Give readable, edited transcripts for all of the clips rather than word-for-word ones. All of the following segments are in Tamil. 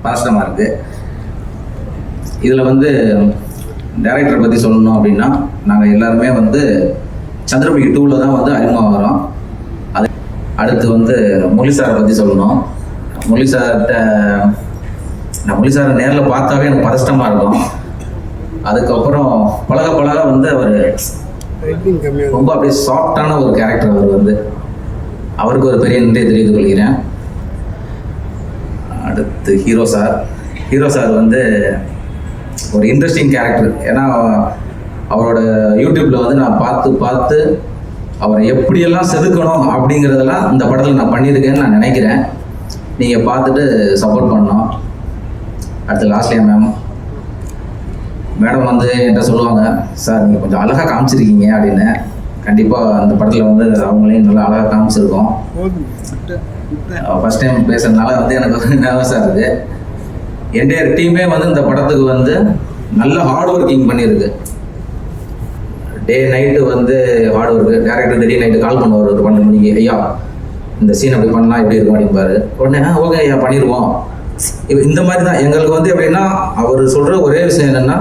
பதஷ்டமாக இருக்குது. இதில் வந்து டைரக்டரை பற்றி சொல்லணும் அப்படின்னா, நாங்கள் எல்லாருமே வந்து சந்திரமுகி 2ல் தான் வந்து அறிமுகம் வரோம். அது அடுத்து வந்து முரளி சாரை பற்றி சொல்லணும். முரளி சார்கிட்ட நான் முரளி சாரை நேரில் பார்த்தாவே எனக்கு பதஷ்டமாக இருக்கும். அதுக்கப்புறம் பழக வந்து அவர் ரொம்ப அப்படியே சாஃப்டான ஒரு கேரக்டர். அவர் வந்து அவருக்கு ஒரு பெரிய நன்றியை தெரிவித்துக் கொள்கிறேன். அடுத்து ஹீரோ சார் வந்து ஒரு இன்ட்ரெஸ்டிங் கேரக்டர். ஏன்னா அவரோட யூடியூப்பில் வந்து நான் பார்த்து அவரை எப்படியெல்லாம் செதுக்கணும் அப்படிங்கிறதெல்லாம் இந்த படத்தில் நான் பண்ணியிருக்கேன்னு நான் நினைக்கிறேன். நீங்கள் பார்த்துட்டு சப்போர்ட் பண்ணணும். அடுத்து லாஸ்ட்லியா மேடம் வந்து என்கிட்ட சொல்லுவாங்க, சார் நீங்கள் கொஞ்சம் அழகாக காமிச்சிருக்கீங்க அப்படின்னு. கண்டிப்பாக அந்த படத்தில் வந்து அவங்களையும் நல்லா அழகாக காமிச்சிருக்கோம். ஃபஸ்ட் டைம் பேசுறதுனால வந்து எனக்கு நர்வஸாக இருக்குது. என்டையர் டீமே வந்து இந்த படத்துக்கு வந்து நல்ல ஹார்ட் ஒர்க்கிங் பண்ணியிருக்கு. டே நைட்டு வந்து ஹார்ட் ஒர்க்கு. டேரக்டர் திடீர் நைட்டு கால் பண்ணுவார் ஒரு 12 மணிக்கு, ஐயா இந்த சீன் அப்படி பண்ணலாம் எப்படி இருக்கும் அப்படிம்பாரு. உடனே ஓகே ஐயா பண்ணிடுவோம். இந்த மாதிரி தான் எங்களுக்கு வந்து எப்படின்னா, அவர் சொல்கிற ஒரே விஷயம் என்னென்னா,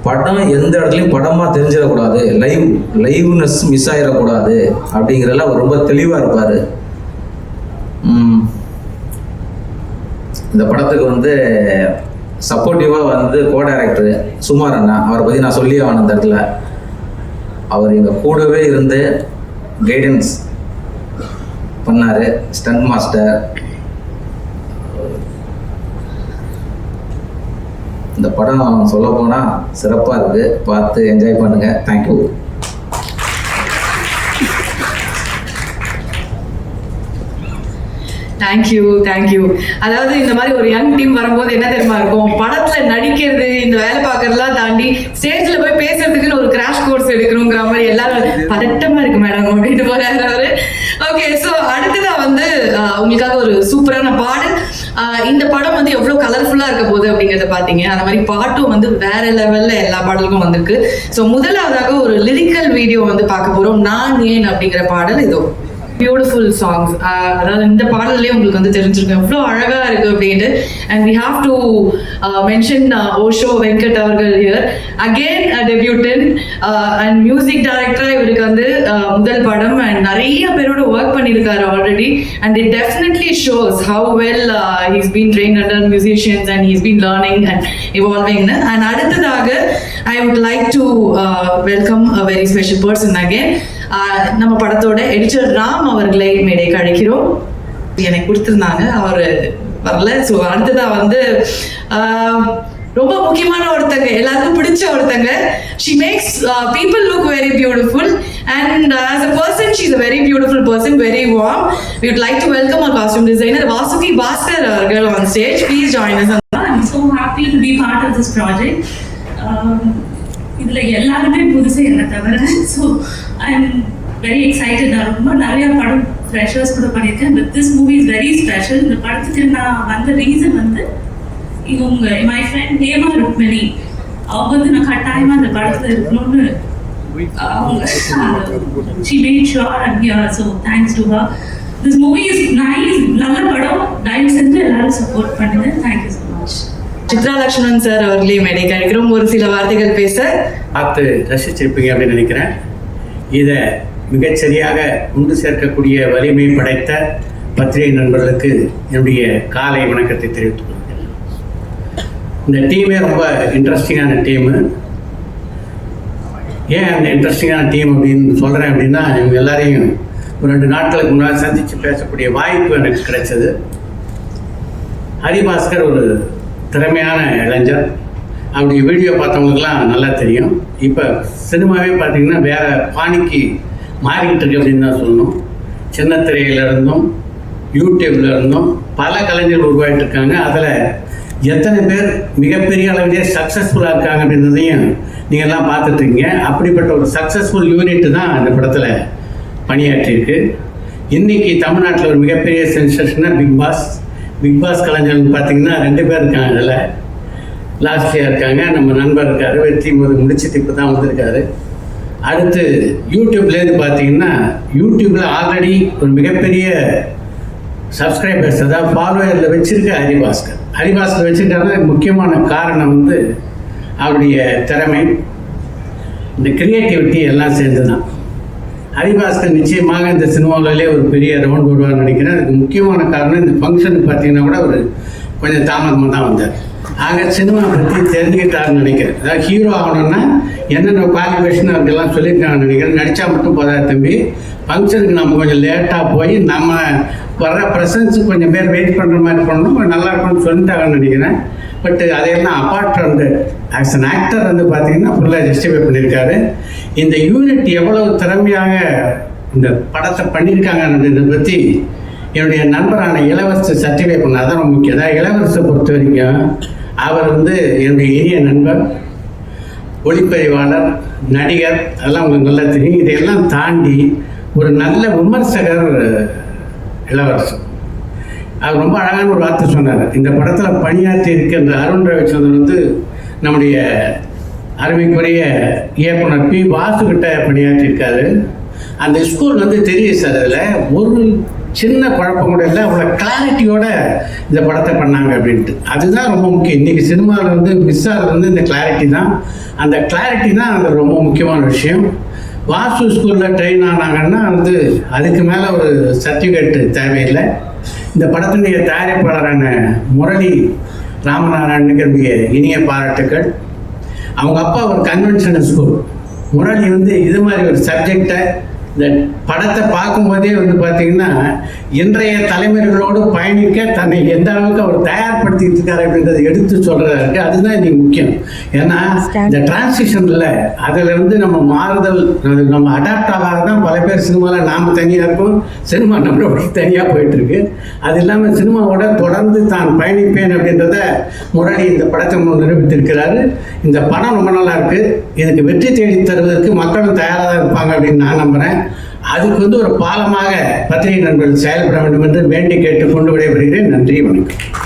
படம் எந்த இடத்துலையும் படமாக தெரிஞ்சிடக்கூடாது, லைவ்னஸ் மிஸ் ஆகிடக்கூடாது அப்படிங்கிறதுல அவர் ரொம்ப தெளிவாக இருப்பார். இந்த படத்துக்கு வந்து சப்போர்ட்டிவாக வந்து கோ-டைரக்டர் சுமார் அண்ணா, அவரை பற்றி நான் சொல்லி ஆகணும் இந்த இடத்துல. அவர் எங்கள் கூடவே இருந்து கைடன்ஸ் பண்ணார். Stunt master. இந்த படம் சொல்ல போனால் சிறப்பாக இருக்குது. பார்த்து என்ஜாய் பண்ணுங்கள். தேங்க்யூ. தேங்க்யூ. அதாவது இந்த மாதிரி ஒரு யங் டீம் வரும்போது என்ன தெரியுமா இருக்கும், படத்துல நடிக்கிறது, இந்த வேலை பார்க்கறதுலாம் தாண்டி ஸ்டேஜ்ல போய் பேசுறதுக்குன்னு ஒரு கிராஷ் கோர்ஸ் எடுக்கணுங்கிற மாதிரி எல்லாரும் பதட்டமா இருக்கு மேடம் அப்படின்ட்டு போறாரு. ஓகே, ஸோ அடுத்ததான் வந்து உங்களுக்காக ஒரு சூப்பரான பாடல். இந்த படம் வந்து எவ்வளவு கலர்ஃபுல்லா இருக்க போகுது அப்படிங்கறத பாத்தீங்க. அந்த மாதிரி பாட்டும் வந்து வேற லெவல்ல எல்லா பாடலுக்கும் வந்திருக்கு. ஸோ முதலாவதாக ஒரு லிரிக்கல் வீடியோ வந்து பார்க்க போறோம். நான் ஏன் அப்படிங்கிற பாடல் இதோ. Beautiful songs. அதாவது இந்த பாடல்லே உங்களுக்கு வந்து தெரிஞ்சிருக்கும் எவ்வளோ அழகா இருக்கு அப்படின்ட்டு. And we have to mention Osho Venkat அவர்கள் here again debutant and music டைரக்டரா இவருக்கு வந்து முதல் படம் அண்ட் நிறைய பேரோட ஒர்க் பண்ணியிருக்காரு already. And it definitely shows how well he's been train under musicians and he's been learning and இவால்விங்னு. அண்ட் அடுத்ததாக I would like to welcome a very special person again. நம்ம படத்தோட எடிட்டர் ராம் அவர்களை மேடைக்கு அழைக்கிறோம். எனக்கு கொடுத்துருந்தாங்க, அவர் வரல. ஸோ அடுத்ததா வந்து ரொம்ப முக்கியமான ஒருத்தங்க, எல்லாருக்கும் பிடிச்ச ஒருத்தங்க. She makes people look very beautiful and as a person she is a very beautiful person, very warm. We would like to welcome our costume designer Vasuki Bhaskar அவர்கள் on stage. Please join us. I'm so happy to be part of this project. இதில் எல்லாருமே புதுசு என்னை தவிர. So I am very excited. நான் ரொம்ப நிறையா படம் ஃப்ரெஷர்ஸ் கூட பண்ணியிருக்கேன். But this movie is very special. இந்த படத்துக்கு நான் வந்த ரீசன் வந்து இவங்க மை ஃப்ரெண்ட் ஹேமா ருக்மிணி, அவங்க வந்து நான் கட்டாயமாக அந்த படத்தில் இருக்கணும்னு அவங்க she made sure I'm here. So thanks to her. This movie is nice. நல்ல படம். தயவு செஞ்சு எல்லாரும் சப்போர்ட் பண்ணுங்க. Thank you so much. Chitra Lakshmanan sir அவர்களே மேடைக்கு அழைக்கிறோம் ஒரு சில வார்த்தைகள் பேச. பார்த்து ரசிச்சிருப்பீங்க அப்படின்னு நினைக்கிறேன். இதை மிகச்சரியாக கொண்டு சேர்க்கக்கூடிய வலிமை படைத்த பத்திரிகை நண்பர்களுக்கு என்னுடைய காலை வணக்கத்தை தெரிவித்துக் கொள்கிறேன். இந்த டீமே ரொம்ப இன்ட்ரெஸ்டிங்கான டீமு. ஏன் அந்த இன்ட்ரெஸ்டிங்கான டீம் அப்படின்னு சொல்கிறேன் அப்படின்னா, இவங்க எல்லாரையும் ஒரு 2 நாட்களுக்கு முன்னாடி சந்தித்து பேசக்கூடிய வாய்ப்பு எனக்கு கிடைச்சது. ஹரிபாஸ்கர் ஒரு திறமையான இளைஞர். அப்படி வீடியோ பார்த்தவங்களுக்குலாம் நல்லா தெரியும். இப்போ சினிமாவே பார்த்தீங்கன்னா வேறு பாணிக்கு மாறிக்கிட்டு இருக்கு அப்படின்னு தான் சொல்லணும். சின்ன திரையிலிருந்தும் யூடியூப்ல இருந்தும் பல கலைஞர்கள் உருவாகிட்டு இருக்காங்க. அதில் எத்தனை பேர் மிகப்பெரிய அளவிலே சக்ஸஸ்ஃபுல்லாக இருக்காங்க அப்படின்றதையும் நீங்கள்லாம் பார்த்துட்ருக்கீங்க. அப்படிப்பட்ட ஒரு சக்ஸஸ்ஃபுல் யூனிட் தான் இந்த படத்தில் பணியாற்றியிருக்கு. இன்றைக்கி தமிழ்நாட்டில் ஒரு மிகப்பெரிய சென்சேஷனாக பிக் பாஸ் கலைஞர்கள் பார்த்தீங்கன்னா 2 பேர் இருக்காங்க. அதில் லாஸ்ட் இயர் இருக்காங்க, நம்ம நண்பர் இருக்கார், வெற்றி முடிச்சுட்டு இப்போ தான் வந்திருக்காரு. அடுத்து யூடியூப்லேருந்து பார்த்தீங்கன்னா யூடியூப்பில் ஆல்ரெடி ஒரு மிகப்பெரிய சப்ஸ்கிரைபர்ஸ், அதாவது ஃபாலோவரில் வச்சுருக்க ஹரிபாஸ்கர். ஹரிபாஸ்கர் வச்சுருக்காருன்னா முக்கியமான காரணம் வந்து அவருடைய திறமை, இந்த கிரியேட்டிவிட்டி எல்லாம் சேர்ந்து தான். ஹரிபாஸ்கர் நிச்சயமாக இந்த சினிமாவிலே ஒரு பெரிய ரவுண்ட் வருவார்னு நினைக்கிறேன். அதுக்கு முக்கியமான காரணம் இந்த ஃபங்க்ஷனுக்கு பார்த்தீங்கன்னா கூட அவர் கொஞ்சம் தாமதமாக தான் வந்தார். ஆக சினிமா பற்றி தெரிஞ்சுக்கிட்டாருன்னு நினைக்கிறேன். அதாவது ஹீரோ ஆகணும்னா என்னென்ன குவாலிஃபிகேஷன் அவருக்கெல்லாம் சொல்லியிருக்காங்கன்னு நினைக்கிறேன். நடித்தா மட்டும் போதாது தம்பி, ஃபங்க்ஷனுக்கு நம்ம கொஞ்சம் லேட்டாக போய் நம்ம வர்ற ப்ரெசன்ஸுக்கு கொஞ்சம் பேர் வெயிட் பண்ணுற மாதிரி பண்ணணும், கொஞ்சம் நல்லா இருக்கும்னு சொல்லிட்டாங்கன்னு நினைக்கிறேன். பட் அதையெல்லாம் apart from the as an actor வந்து பார்த்தீங்கன்னா ஃபுல்லாக ஜஸ்டிஃபை பண்ணியிருக்காரு. இந்த யூனிட் எவ்வளவு திறமையாக இந்த படத்தை பண்ணியிருக்காங்கன்றதை பற்றி என்னுடைய நண்பரான இளவரசர் சர்டிஃபை பண்ண அதான் ரொம்ப முக்கியம். அதாவது இளவரசரை பொறுத்த வரைக்கும் அவர் வந்து என்னுடைய இனிய நண்பர், ஒளிப்பதிவாளர், நடிகர், அதெல்லாம் உங்களுக்கு நல்லா தெரியும். இதையெல்லாம் தாண்டி ஒரு நல்ல விமர்சகர் இளவரசர். அவர் ரொம்ப அழகான ஒரு வார்த்தை சொன்னார். இந்த படத்தில் பணியாற்றி இருக்கின்ற அருண் ரவிச்சந்திரன் வந்து நம்முடைய அருமைக்குரிய இயக்குனர் பி வாசுகிட்ட பணியாற்றியிருக்காரு. அந்த ஸ்கூல் வந்து தெரியும் சார், அதில் ஒரு சின்ன குழப்பம் கூட இல்லை, அவ்வளோ கிளாரிட்டியோட இந்த படத்தை பண்ணாங்க அப்படின்ட்டு. அதுதான் ரொம்ப முக்கியம். இன்றைக்கி சினிமாவில் வந்து மிஸ் ஆகிறது வந்து இந்த கிளாரிட்டி தான். அந்த கிளாரிட்டி தான் அது ரொம்ப முக்கியமான விஷயம். வாசு ஸ்கூலில் ட்ரெயின் ஆனாங்கன்னா வந்து அதுக்கு மேலே ஒரு சர்டிஃபிகேட் தேவையில்லை. இந்த படத்தினுடைய தயாரிப்பாளரான முரளி ராமநாராயணுக்கு இனிய பாராட்டுக்கள். அவங்க அப்பா ஒரு கன்வென்ஷனல் ஸ்கூல். முரளி வந்து இது மாதிரி ஒரு சப்ஜெக்டை இந்த படத்தை பார்க்கும்போதே வந்து பார்த்தீங்கன்னா இன்றைய தலைமுறைகளோடு பயணிக்க தன்னை எந்த அளவுக்கு அவர் தயார்படுத்திட்டு இருக்காரு அப்படின்றத எடுத்து சொல்கிறாரு. அதுதான் இன்னைக்கு முக்கியம். ஏன்னா இந்த டிரான்சிஷனில் அதில் வந்து நம்ம மாறுதல், அது நம்ம அடாப்ட் ஆகாத தான் பல பேர் சினிமாவில் நாம் தனியாக இருக்கும், சினிமா நம்மளோட தனியாக போயிட்டுருக்கு. அது இல்லாமல் சினிமாவோட தொடர்ந்து தான் பயணிப்பேன் அப்படின்றத முரளி இந்த படத்தை நிரூபித்திருக்கிறாரு. இந்த படம் ரொம்ப நல்லா இருக்குது. இதுக்கு வெற்றி தேடி தருவதற்கு மக்களும் தயாராக தான் இருப்பாங்க அப்படின்னு நான் நம்புகிறேன். அதுக்கு வந்து ஒரு பாலமாக பத்திரிகை நண்பர்கள் செயல்பட வேண்டும் என்று வேண்டி கேட்டுக்கொண்டு விடைபெறுகிறேன். நன்றி, வணக்கம்.